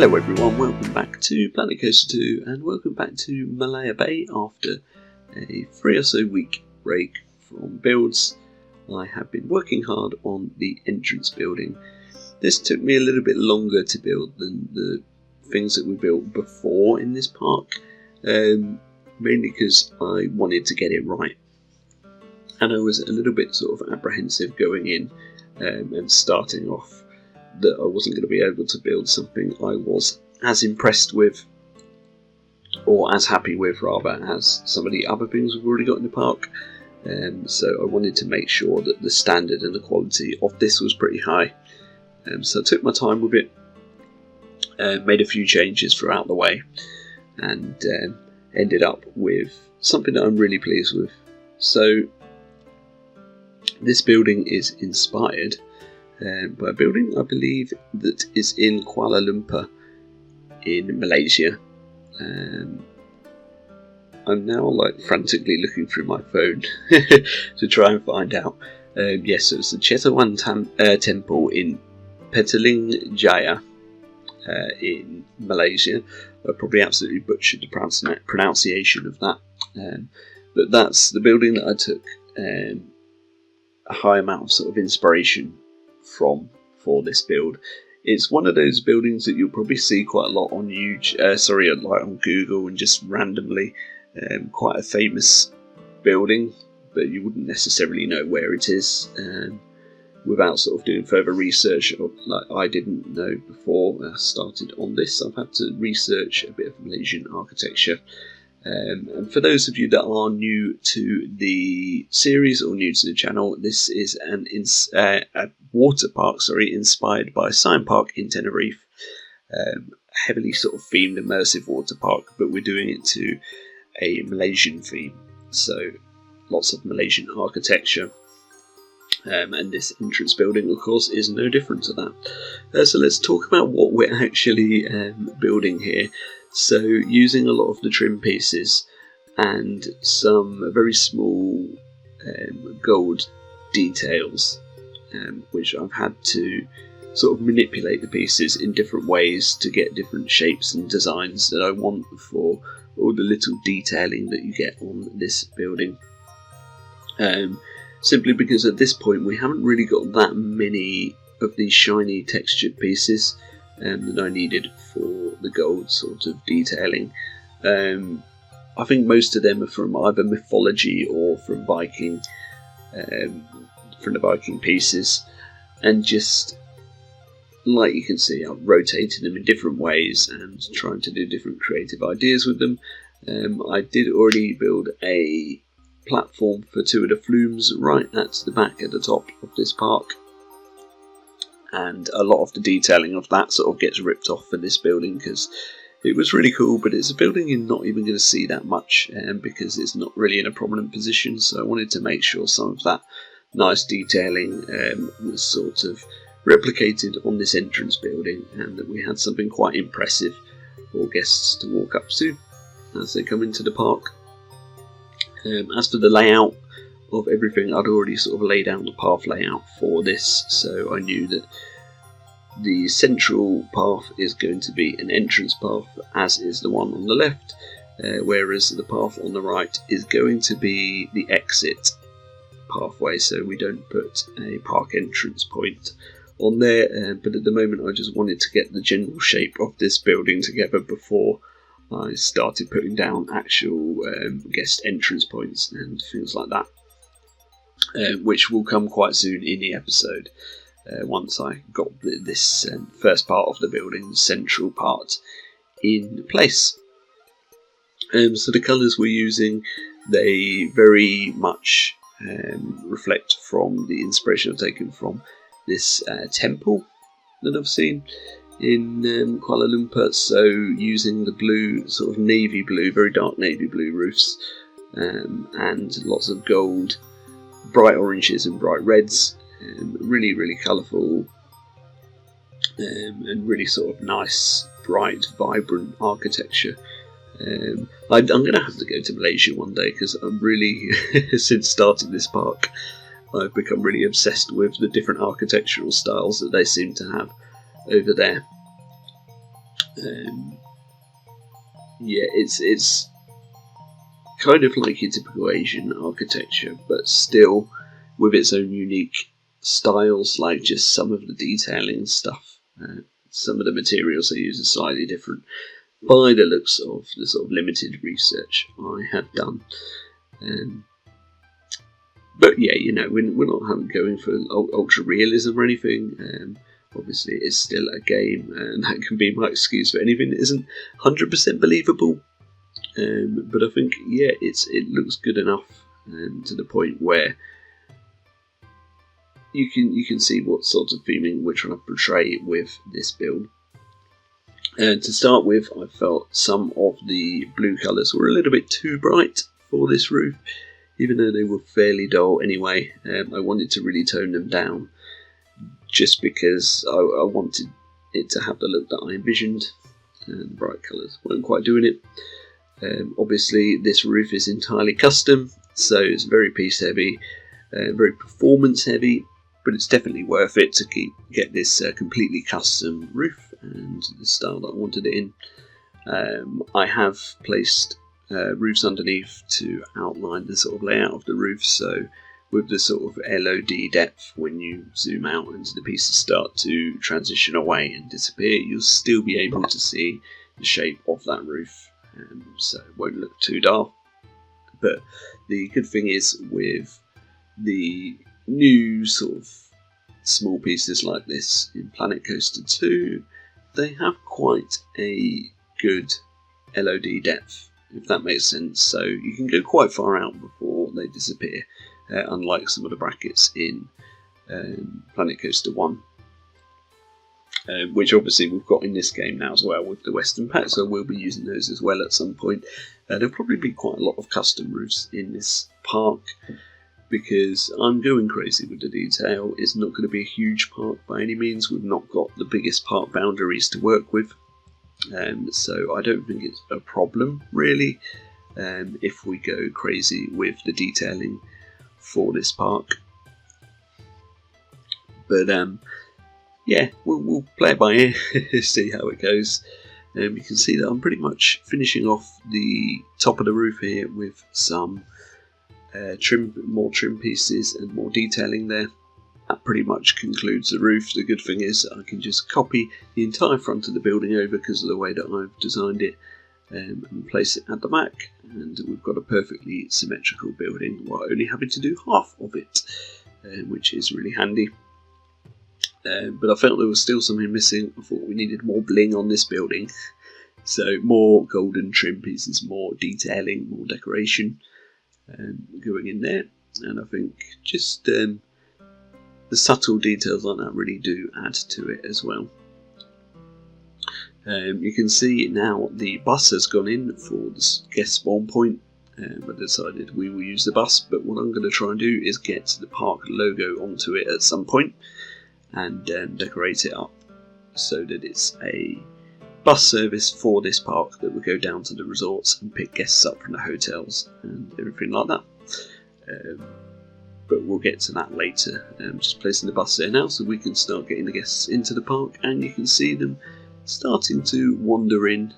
Hello everyone, welcome back to Planet Coaster 2 and welcome back to Malaya Bay after a 3 or so week break from builds. I have been working hard on the entrance building. This took me a little bit longer to build than the things that we built before in this park, mainly because I wanted to get it right. And I was a little bit sort of apprehensive going in and starting off that I wasn't going to be able to build something I was as impressed with, or as happy with rather, as some of the other things we've already got in the park. So I wanted to make sure that the standard and the quality of this was pretty high. So I took my time with it, made a few changes throughout the way, and ended up with something that I'm really pleased with. So this building is inspired by a building I believe that is in Kuala Lumpur in Malaysia. I'm now frantically looking through my phone to try and find out. Yes, so it's the Chetawan Temple in Petaling Jaya in Malaysia. I probably absolutely butchered the pronunciation of that, but that's the building that I took a high amount of sort of inspiration from for this build. It's one of those buildings that you'll probably see quite a lot on on Google, and just randomly quite a famous building, but you wouldn't necessarily know where it is without sort of doing further research. I didn't know before I started on this. I've had to research a bit of Malaysian architecture. And for those of you that are new to the series or new to the channel, this is a water park, inspired by Siam Park in Tenerife. Heavily sort of themed immersive water park, but we're doing it to a Malaysian theme. So lots of Malaysian architecture. And this entrance building, of course, is no different to that. So let's talk about what we're actually building here. So using a lot of the trim pieces and some very small gold details, which I've had to sort of manipulate the pieces in different ways to get different shapes and designs that I want for all the little detailing that you get on this building. Simply because at this point we haven't really got that many of these shiny textured pieces that I needed for the gold sort of detailing. I think most of them are from either mythology or from Viking, from the Viking pieces, and just like you can see, I've rotated them in different ways and trying to do different creative ideas with them. I did already build a platform for two of the flumes right at the back at the top of this park, and a lot of the detailing of that sort of gets ripped off for this building because it was really cool, but it's a building you're not even going to see that much because it's not really in a prominent position. So I wanted to make sure some of that nice detailing was sort of replicated on this entrance building, and that we had something quite impressive for guests to walk up to as they come into the park. As for the layout of everything, I'd already sort of laid out the path layout for this, so I knew that the central path is going to be an entrance path, as is the one on the left, whereas the path on the right is going to be the exit pathway, so we don't put a park entrance point on there, but at the moment I just wanted to get the general shape of this building together before I started putting down actual guest entrance points and things like that, which will come quite soon in the episode once I got this first part of the building, the central part, in place. So the colours we're using, they very much reflect from the inspiration I've taken from this temple that I've seen in Kuala Lumpur. So using the blue, sort of navy blue, very dark navy blue roofs, and lots of gold, bright oranges and bright reds, really colourful, and really sort of nice, bright, vibrant architecture. I'm going to have to go to Malaysia one day because I'm really, since starting this park, I've become really obsessed with the different architectural styles that they seem to have over there. Yeah, it's kind of like your typical Asian architecture, but still with its own unique styles, like just some of the detailing and stuff. Some of the materials they use are slightly different by the looks of the sort of limited research I have done. But yeah, we're not going for ultra realism or anything. Obviously, it's still a game, and that can be my excuse for anything that isn't 100% believable. But I think, yeah, it looks good enough to the point where you can see what sort of feeling we're trying to portray with this build. To start with, I felt some of the blue colours were a little bit too bright for this roof, even though they were fairly dull anyway. I wanted to really tone them down, just because I wanted it to have the look that I envisioned, and the bright colours weren't quite doing it. Obviously, this roof is entirely custom, so it's very piece heavy, very performance heavy, but it's definitely worth it to get this completely custom roof and the style that I wanted it in. I have placed roofs underneath to outline the sort of layout of the roof, so with the sort of LOD depth, when you zoom out and the pieces start to transition away and disappear, you'll still be able to see the shape of that roof, so it won't look too dark. But the good thing is, with the new sort of small pieces like this in Planet Coaster 2, they have quite a good LOD depth, if that makes sense, so you can go quite far out before they disappear, unlike some of the brackets in Planet Coaster 1, which obviously we've got in this game now as well with the Western Pack, so we'll be using those as well at some point. There'll probably be quite a lot of custom roofs in this park, because I'm going crazy with the detail. It's not going to be a huge park by any means. We've not got the biggest park boundaries to work with, so I don't think it's a problem really if we go crazy with the detailing for this park. But yeah, we'll play it by ear, see how it goes. You can see that I'm pretty much finishing off the top of the roof here with some more trim pieces and more detailing there. That pretty much concludes the roof. The good thing is I can just copy the entire front of the building over because of the way that I've designed it, and place it at the back, and we've got a perfectly symmetrical building while only having to do half of it, which is really handy. But I felt there was still something missing. I thought we needed more bling on this building, so more golden trim pieces, more detailing, more decoration going in there. And I think just the subtle details like that really do add to it as well. You can see now the bus has gone in for the guest spawn point. I decided we will use the bus, but what I'm going to try and do is get the park logo onto it at some point and decorate it up so that it's a bus service for this park that will go down to the resorts and pick guests up from the hotels and everything like that. But we'll get to that later. Just placing the bus there now so we can start getting the guests into the park, and you can see them starting to wander in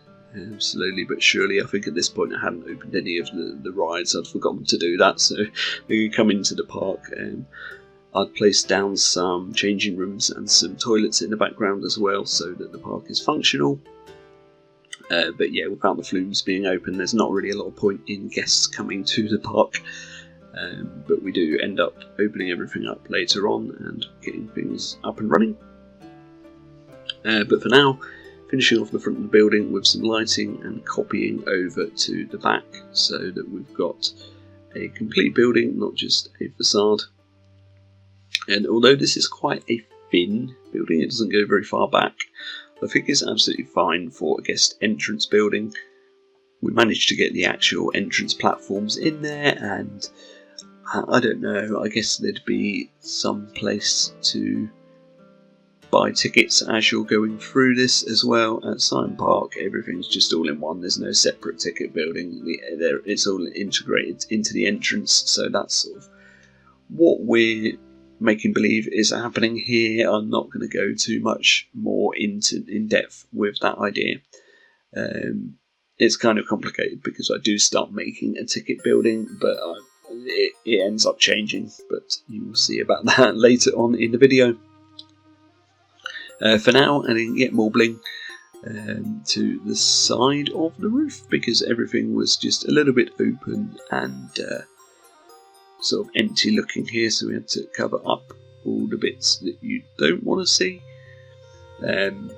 slowly but surely. I think at this point I hadn't opened any of the rides. I'd forgotten to do that, so they can come into the park. I'd placed down some changing rooms and some toilets in the background as well so that the park is functional. But yeah, without the flumes being open, there's not really a lot of point in guests coming to the park. But we do end up opening everything up later on and getting things up and running. But for now, finishing off the front of the building with some lighting and copying over to the back so that we've got a complete building, not just a facade. And although this is quite a thin building, it doesn't go very far back, I think it's absolutely fine for a guest entrance building. We managed to get the actual entrance platforms in there, and I don't know, I guess there'd be some place to buy tickets as you're going through this as well. At Siam Park, everything's just all in one. There's no separate ticket building. It's all integrated into the entrance, so that's sort of what we're making believe is happening here. I'm not going to go too much more in depth with that idea. It's kind of complicated because I do start making a ticket building, but it ends up changing. But you will see about that later on in the video. For now, adding yet more bling to the side of the roof because everything was just a little bit open and sort of empty looking here, so we had to cover up all the bits that you don't want to see. And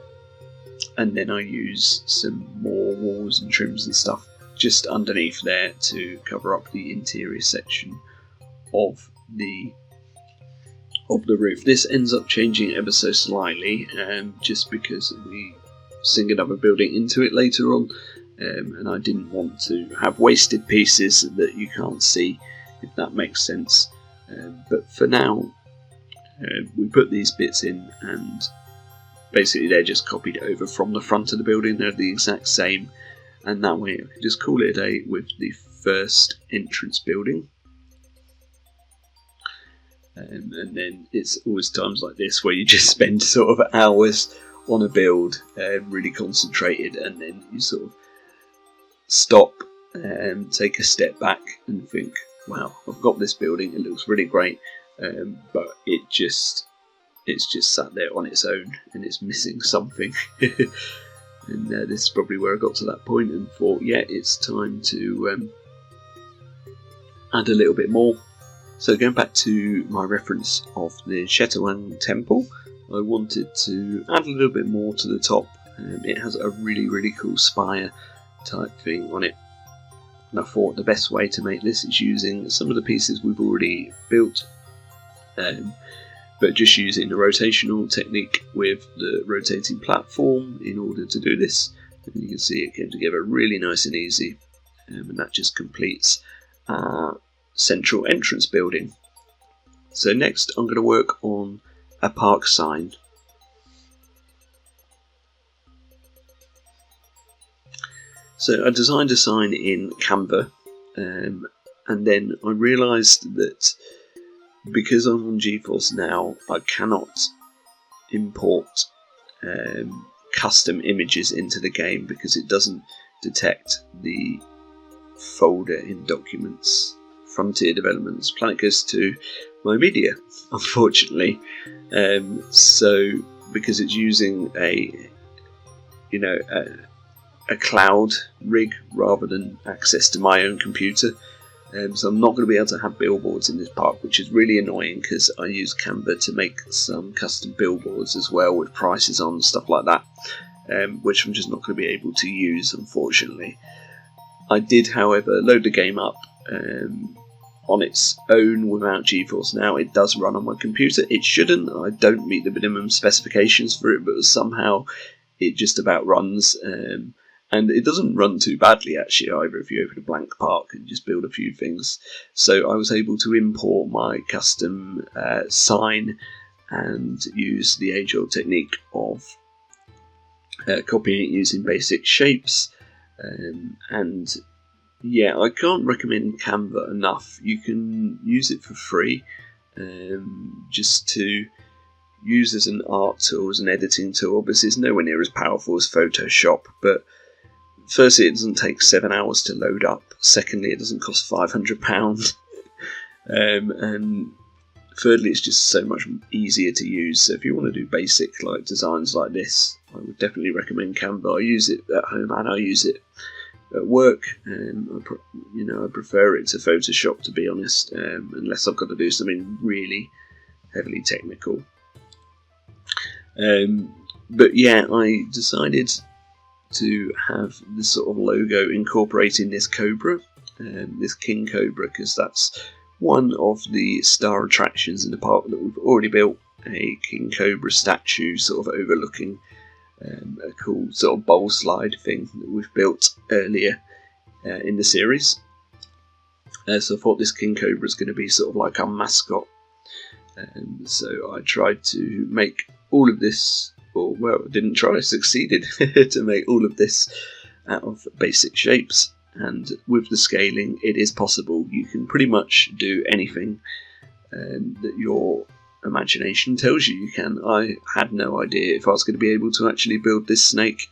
then I use some more walls and trims and stuff just underneath there to cover up the interior section of the roof. This ends up changing ever so slightly, just because we sink another building into it later on, and I didn't want to have wasted pieces that you can't see, if that makes sense. But for now, we put these bits in, and basically they're just copied over from the front of the building. They're the exact same, and that way I can just call it a day with the first entrance building. And then it's always times like this where you just spend sort of hours on a build, really concentrated, and then you sort of stop and take a step back and think, wow, I've got this building, it looks really great, but it's just sat there on its own and it's missing something. And this is probably where I got to that point and thought, yeah, it's time to add a little bit more. So going back to my reference of the Shetawang temple, I wanted to add a little bit more to the top. It has a really cool spire type thing on it, and I thought the best way to make this is using some of the pieces we've already built, but just using the rotational technique with the rotating platform in order to do this. And you can see it came together really nice and easy, and that just completes our central entrance building. So next I'm going to work on a park sign. So I designed a sign in Canva, and then I realised that because I'm on GeForce now, I cannot import custom images into the game because it doesn't detect the folder in Documents, Frontier Developments, Planet goes to my media, unfortunately. So because it's using a cloud rig rather than access to my own computer, so I'm not going to be able to have billboards in this park, which is really annoying because I use Canva to make some custom billboards as well with prices on and stuff like that, which I'm just not going to be able to use, unfortunately. I did, however, load the game up on its own without GeForce Now. It does run on my computer. It shouldn't. I don't meet the minimum specifications for it, but somehow it just about runs. And it doesn't run too badly actually either if you open a blank park and just build a few things. So I was able to import my custom sign and use the age-old technique of copying it using basic shapes. And yeah, I can't recommend Canva enough. You can use it for free, just to use as an art tool, as an editing tool. Obviously it's nowhere near as powerful as Photoshop, but firstly, it doesn't take 7 hours to load up. Secondly, it doesn't cost £500. And thirdly, it's just so much easier to use. So if you want to do basic like designs like this, I would definitely recommend Canva. I use it at home and I use it at work. I prefer it to Photoshop, to be honest, unless I've got to do something really heavily technical. But yeah, I decided to have this sort of logo incorporating this cobra, this king cobra, because that's one of the star attractions in the park that we've already built, a king cobra statue sort of overlooking a cool sort of bowl slide thing that we've built earlier in the series. So I thought this king cobra is going to be sort of like our mascot, so I tried to make all of this, or well, didn't try, succeeded to make all of this out of basic shapes. And with the scaling, it is possible. You can pretty much do anything that you're imagination tells you can. I had no idea if I was going to be able to actually build this snake,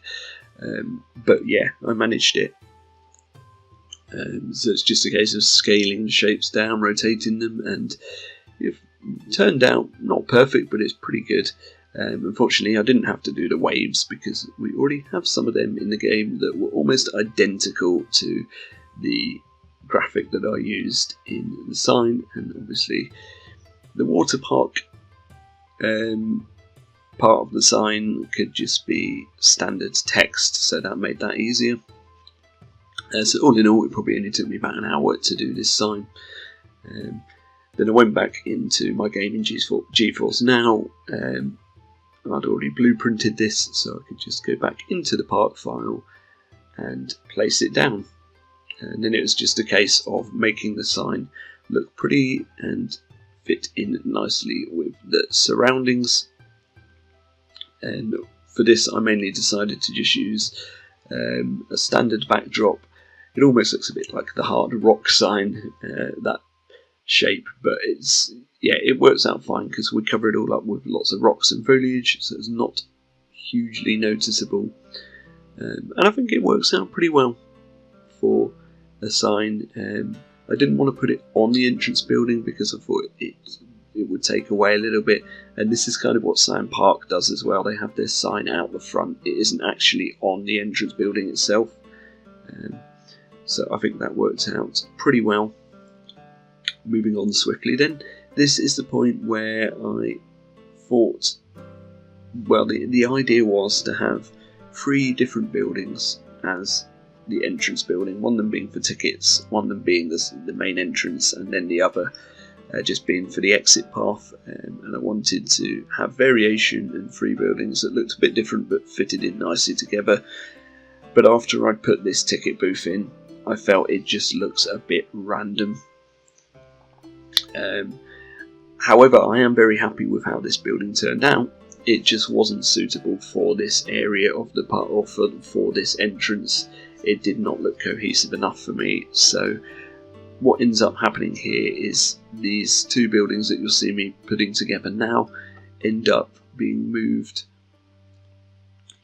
but yeah, I managed it. So it's just a case of scaling the shapes down, rotating them, and it turned out not perfect, but it's pretty good. Unfortunately, I didn't have to do the waves because we already have some of them in the game that were almost identical to the graphic that I used in the sign, and obviously the Waterpark part of the sign could just be standard text, so that made that easier. So all in all, it probably only took me about an hour to do this sign. Then I went back into my game in GeForce Now. I'd already blueprinted this, so I could just go back into the park file and place it down. And then it was just a case of making the sign look pretty and fit in nicely with the surroundings. And for this, I mainly decided to just use a standard backdrop. It almost looks a bit like the hard rock sign, that shape, but it works out fine because we cover it all up with lots of rocks and foliage, so it's not hugely noticeable. And I think it works out pretty well for a sign. I didn't want to put it on the entrance building because I thought it would take away a little bit, and this is kind of what Siam Park does as well. They have their sign out the front. It isn't actually on the entrance building itself. So I think that worked out pretty well. Moving on swiftly then, this is the point where I thought, well, the idea was to have 3 different buildings as the entrance building, one of them being for tickets, one of them being the main entrance, and then the other just being for the exit path. And I wanted to have variation and 3 buildings that looked a bit different but fitted in nicely together. But after I'd put this ticket booth in, I felt it just looks a bit random. However, I am very happy with how this building turned out. It just wasn't suitable for this area of the park, or for this entrance. It did not look cohesive enough for me. So what ends up happening here is these 2 buildings that you'll see me putting together now end up being moved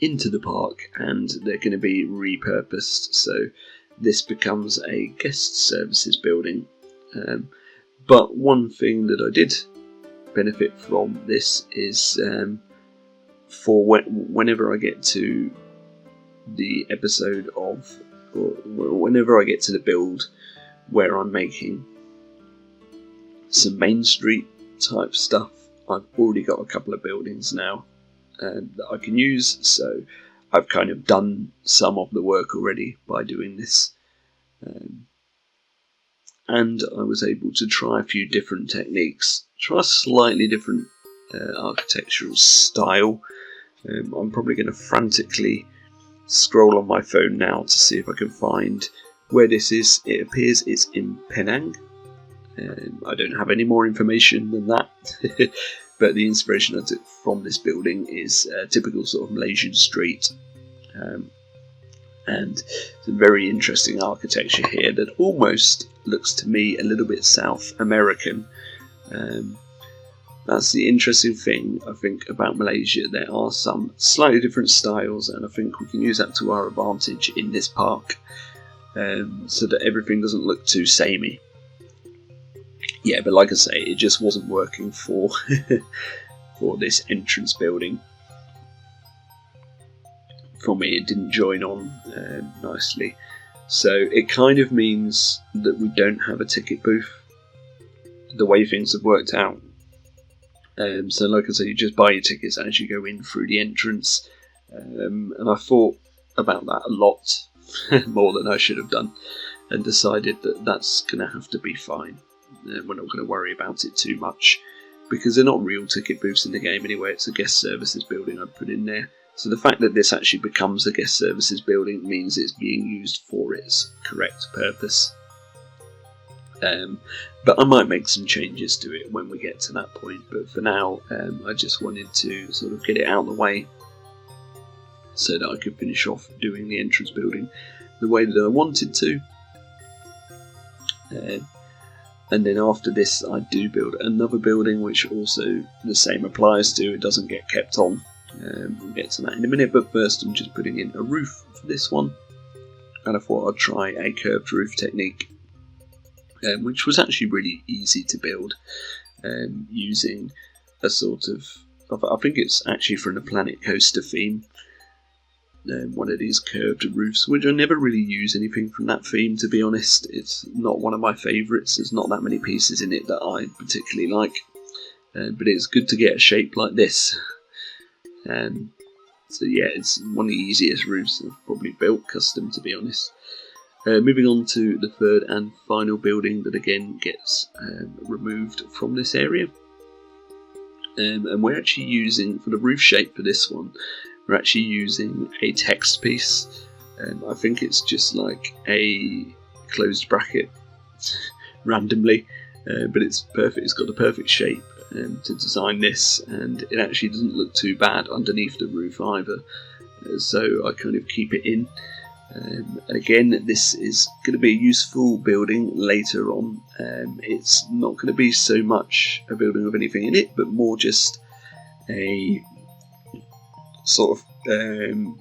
into the park, and they're going to be repurposed. So this becomes a guest services building. But one thing that I did benefit from this is for whenever I get to the episode of, or whenever I get to the build where I'm making some Main Street type stuff, I've already got a couple of buildings now that I can use, so I've kind of done some of the work already by doing this. And I was able to try a few different techniques, try a slightly different architectural style. I'm probably going to frantically scroll on my phone now to see if I can find where this is. It appears it's in Penang. I don't have any more information than that, but the inspiration I took from this building is a typical sort of Malaysian street. And some very interesting architecture here that almost looks to me a little bit South American. That's the interesting thing, I think, about Malaysia. There are some slightly different styles, and I think we can use that to our advantage in this park, so that everything doesn't look too samey. Yeah, but like I say, it just wasn't working for for this entrance building. For me, it didn't join on nicely. So it kind of means that we don't have a ticket booth, the way things have worked out. So like I say, you just buy your tickets as you go in through the entrance. And I thought about that a lot, more than I should have done, and decided that that's going to have to be fine. We're not going to worry about it too much, because they're not real ticket booths in the game anyway. It's a guest services building I've put in there. So the fact that this actually becomes a guest services building means it's being used for its correct purpose. But I might make some changes to it when we get to that point. But for now, I just wanted to sort of get it out of the way so that I could finish off doing the entrance building the way that I wanted to. And then after this I do build another building, which also the same applies to. It doesn't get kept on. We'll get to that in a minute, but first I'm just putting in a roof for this one. And I thought I'd try a curved roof technique, which was actually really easy to build, using a sort of, I think it's actually from the Planet Coaster theme, one of these curved roofs, which I never really use anything from that theme, to be honest. It's not one of my favourites. There's not that many pieces in it that I particularly like, but it's good to get a shape like this. So yeah, it's one of the easiest roofs I've probably built custom, to be honest. Moving on to the third and final building that again gets removed from this area. And we're actually using, for the roof shape for this one, we're actually using a text piece. I think it's just like a closed bracket randomly, but it's perfect. It's got the perfect shape to design this, and it actually doesn't look too bad underneath the roof either. So I kind of keep it in. Again, this is going to be a useful building later on. It's not going to be so much a building of anything in it, but more just a sort of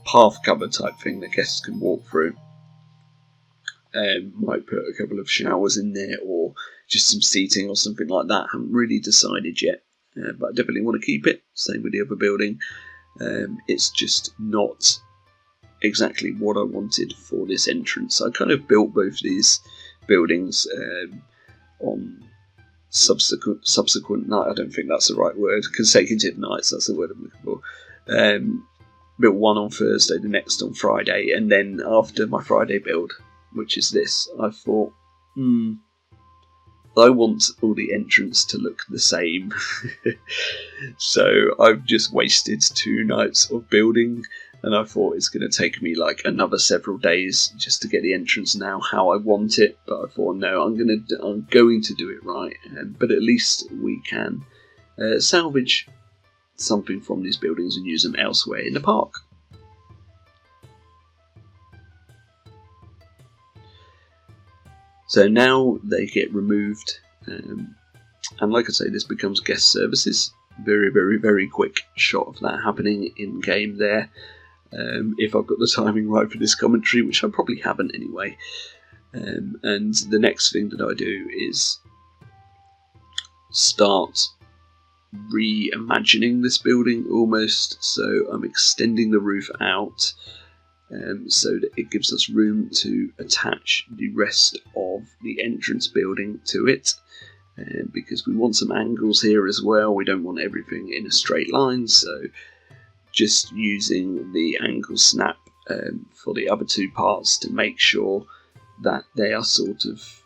path cover type thing that guests can walk through. Might put a couple of showers in there, or just some seating or something like that. Haven't really decided yet, but I definitely want to keep it. Same with the other building. It's just not exactly what I wanted for this entrance. I kind of built both these buildings on subsequent night. I don't think that's the right word. Consecutive nights, that's the word I'm looking for. Built one on Thursday, the next on Friday, and then after my Friday build, which is this, I thought, I want all the entrants to look the same. So I've just wasted 2 nights of building, and I thought it's going to take me like another several days just to get the entrance now how I want it. But I thought, no, I'm going to do it right. But at least we can salvage something from these buildings and use them elsewhere in the park. So now they get removed, and like I say, this becomes guest services. Very, very, very quick shot of that happening in game there. If I've got the timing right for this commentary, which I probably haven't anyway. And the next thing that I do is start reimagining this building almost. So I'm extending the roof out so that it gives us room to attach the rest of the entrance building to it. Because we want some angles here as well. We don't want everything in a straight line, so just using the angle snap for the other 2 parts to make sure that they are sort of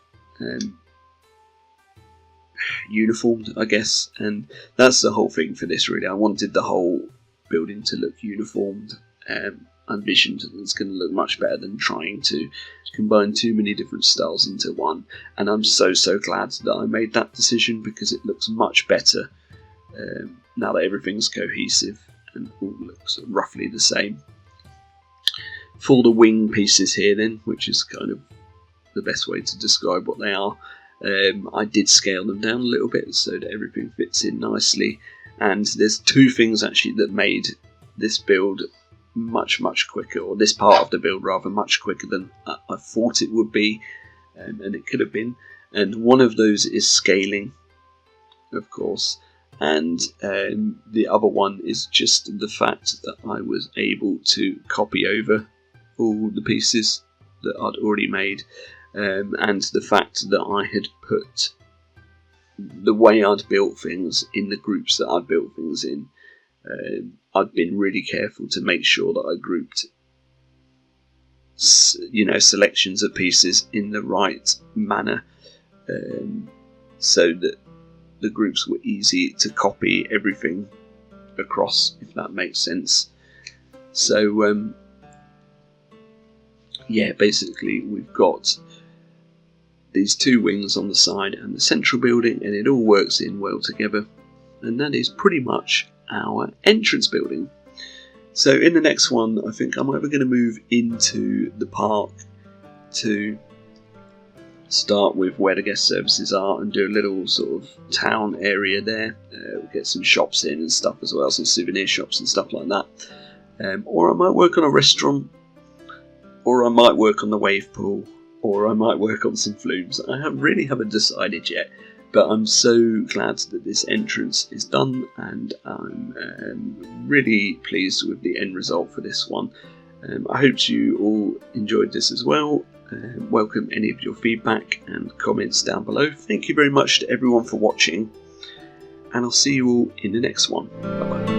uniformed, I guess. And that's the whole thing for this, really. I wanted the whole building to look uniformed. I envisioned that it's going to look much better than trying to combine too many different styles into one. And I'm so glad that I made that decision, because it looks much better now that everything's cohesive and all looks roughly the same. For the wing pieces here then, which is kind of the best way to describe what they are, I did scale them down a little bit so that everything fits in nicely. And there's 2 things actually that made this build much quicker, or this part of the build rather, much quicker than I thought it would be, and it could have been. And one of those is scaling, of course, and the other one is just the fact that I was able to copy over all the pieces that I'd already made, and the fact that I had put the way I'd built things in the groups that I'd built things in. I'd been really careful to make sure that I grouped, selections of pieces in the right manner, so that the groups were easy to copy everything across, if that makes sense. So, yeah, basically we've got these 2 wings on the side and the central building, and it all works in well together. And that is pretty much our entrance building. So in the next one, I think I'm either going to move into the park to start with where the guest services are and do a little sort of town area there. Get some shops in and stuff as well, some souvenir shops and stuff like that. Or I might work on a restaurant, or I might work on the wave pool, or I might work on some flumes. I really haven't decided yet, but I'm so glad that this entrance is done, and I'm really pleased with the end result for this one. I hope you all enjoyed this as well. Welcome any of your feedback and comments down below. Thank you very much to everyone for watching, and I'll see you all in the next one. Bye bye.